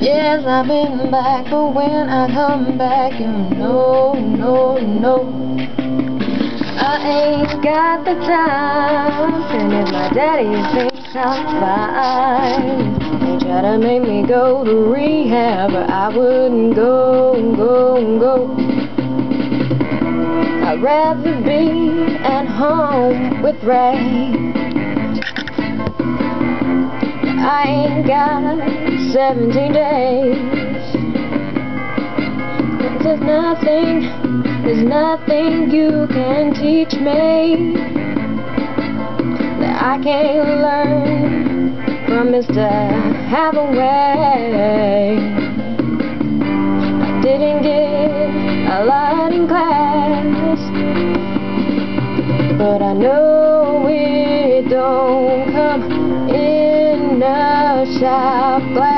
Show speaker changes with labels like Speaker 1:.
Speaker 1: Yes, I've been back, but when I come back, you know, I ain't got the time. And if my daddy thinks I'm fine, they try to make me go to rehab, but I wouldn't go. I'd rather be at home with Ray. I ain't got 17 days. There's nothing you can teach me that I can't learn from Mr. Hathaway. I didn't get a lot in class, but I know it don't come in a shop glass.